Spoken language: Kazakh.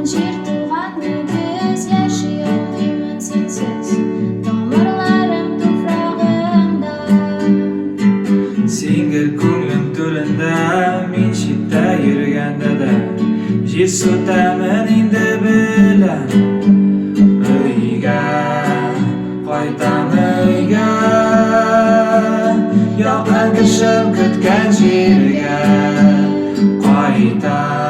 жер туғанды біз яши алмаймын сенсіз тамырларым туфрағымда сеңгір көңлім төрінде мен шетте жүргенде де жер сүтемін енді білем үйге қайтам үйге яқын кішім күткен жерге қайтам